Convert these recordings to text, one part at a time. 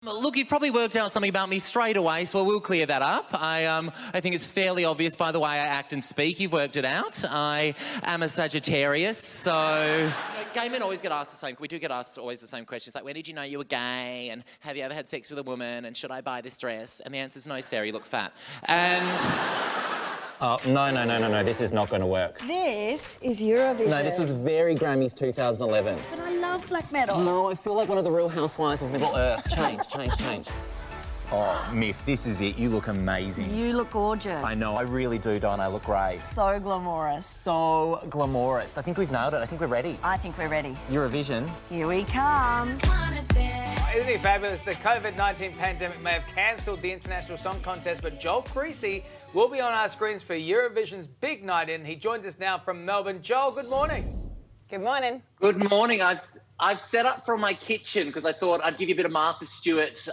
Look, you've probably worked out something about me straight away, so we'll clear that up. I think it's fairly obvious by the way I act and speak. You've worked it out. I am a Sagittarius, so... Gay men always get asked the same... We do get asked always the same questions, like, when did you know you were gay? And have you ever had sex with a woman? And should I buy this dress? And the answer's no, Sarah, you look fat. And... Oh, no, this is not going to work. This is Eurovision. No, this was very Grammys 2011. But I love black metal. No, I feel like one of the Real Housewives of Middle Earth. Change. Oh, Miff, this is it. You look amazing. You look gorgeous. I know, I really do, don't I? Look great. So glamorous. So glamorous. I think we've nailed it. I think we're ready. I think we're ready. Eurovision. Here we come. Isn't it fabulous? The COVID-19 pandemic may have cancelled the International Song Contest, but Joel Creasy will be on our screens for Eurovision's big night in. He joins us now from Melbourne. Joel, good morning. Good morning. Good morning. I've set up from my kitchen because I thought I'd give you a bit of Martha Stewart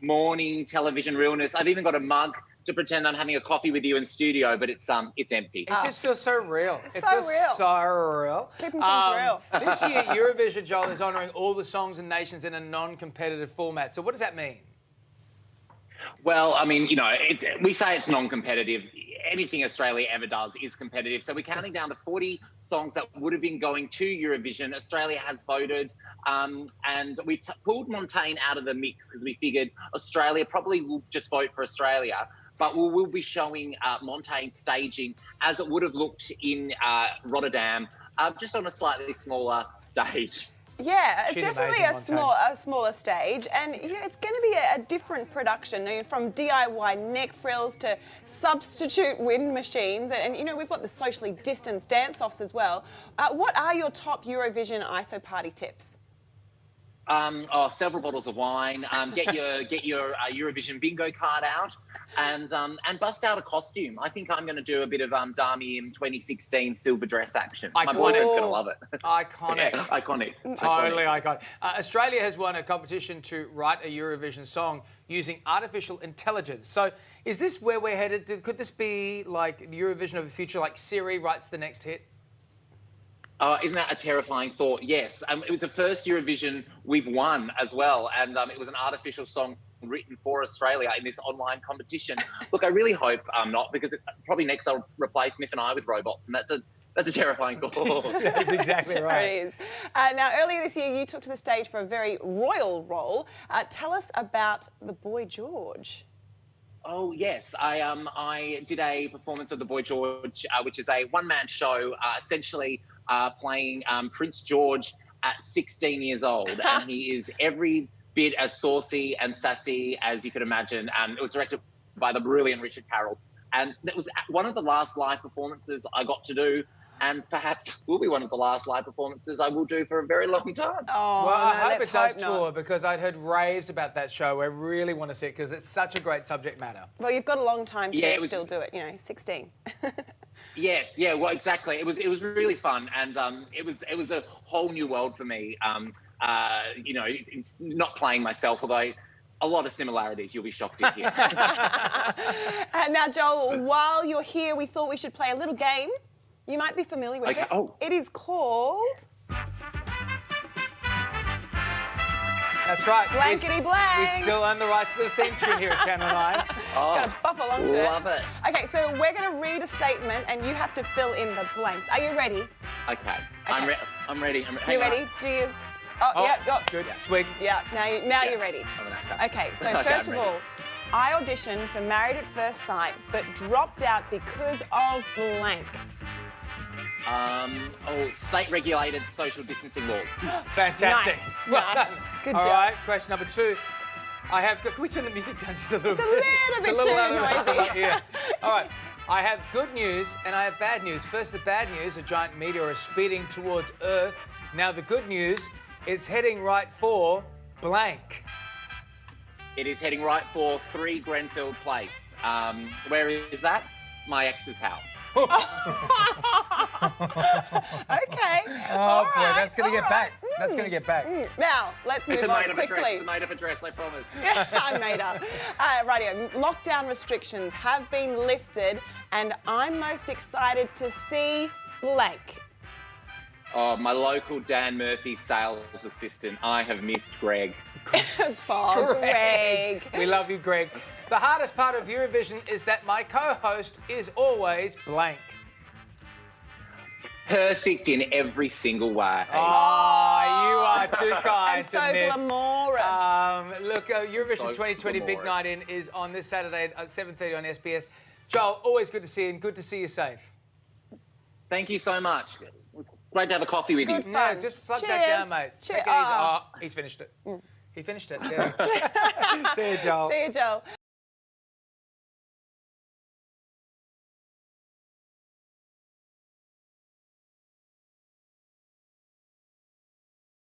morning television realness. I've even got a mug to pretend I'm having a coffee with you in studio, but it's empty. It just feels so real. It So feels real. so real. Keeping things real. This year, Eurovision, Joel, is honouring all the songs and nations in a non-competitive format. So what does that mean? Well, I mean, we say it's non-competitive. Anything Australia ever does is competitive. So we're counting down the 40 songs that would have been going to Eurovision. Australia has voted, and we've pulled Montaigne out of the mix because we figured Australia probably will just vote for Australia. But we'll be showing Montaigne staging as it would have looked in Rotterdam, just on a slightly smaller stage. Yeah, it's She's definitely amazing, a smaller stage, and it's going to be a different production. From DIY neck frills to substitute wind machines, and we've got the socially distanced dance-offs as well. What are your top Eurovision ISO party tips? Several bottles of wine. Get your Eurovision bingo card out, and bust out a costume. I think I'm going to do a bit of Dami 2016 silver dress action. My boyfriend's going to love it. Iconic. Yeah, iconic. Totally iconic. Australia has won a competition to write a Eurovision song using artificial intelligence. So is this where we're headed? Could this be like the Eurovision of the future, like Siri writes the next hit? Isn't that a terrifying thought? Yes. It was the first Eurovision we've won as well, and it was an artificial song written for Australia in this online competition. Look, I really hope not, because probably next I'll replace Miff and I with robots, and that's a terrifying thought. That's exactly right. It is. Now, earlier this year, you took to the stage for a very royal role. Tell us about the Boy George. Oh, yes. I did a performance of the Boy George, which is a one-man show, essentially playing Prince George at 16 years old. And he is every bit as saucy and sassy as you could imagine. It was directed by the brilliant Richard Karl. And that was one of the last live performances I got to do, and perhaps will be one of the last live performances I will do for a very long time. Oh, Well, I hope let's it does not. tour, because I'd heard raves about that show. I really want to see it because it's such a great subject matter. Well, you've got a long time to was- still do it, 16. Yes, yeah, well, exactly. It was really fun, and it was a whole new world for me. It's not playing myself, although a lot of similarities you'll be shocked to hear. Now, Joel, while you're here, we thought we should play a little game. You might be familiar with Okay. it. Oh. It is called... That's right. Blankety blanks. We still own the rights to the theme tune here at Channel 9. Gotta bop along to it. Love it. Okay, so we're going to read a statement and you have to fill in the blanks. Are you ready? Okay. I'm ready. You ready? Do you... Oh, yeah, go. Good. Swig. Yeah, now you're ready. Okay, so Okay, first I'm of all, I auditioned for Married at First Sight, but dropped out because of blank. State-regulated social distancing laws. Fantastic. Nice. Well Nice. done. Good All job. right, question number 2. Can we turn the music down just a little bit? It's a little bit too noisy. Yeah. All right. I have good news and I have bad news. First, the bad news, a giant meteor is speeding towards Earth. Now, the good news, it's heading right for blank. It is heading right for 3 Grenfell Place. Where is that? My ex's house. Okay. Oh, boy, that's going to get back. That's going to get back. Now, let's move It's a on made-up address. quickly. It's a made-up address, I promise. I made up. Rightio. Lockdown restrictions have been lifted, and I'm most excited to see blank. Oh, my local Dan Murphy sales assistant. I have missed Greg. Oh, Greg. We love you, Greg. The hardest part of Eurovision is that my co-host is always blank. Perfect in every single way. Oh, you are too kind And so to Myth. glamorous. Look, Eurovision So 2020 Big glamorous. Night In is on this Saturday at 7:30 on SBS. Joel, always good to see you and good to see you safe. Thank you so much. Great to have a coffee with you. Good No, fun. just slug that Cheers. down, mate. Cheers. Take it easy. Oh, he's finished it. He finished it. Yeah. See you, Joel. See you, Joel.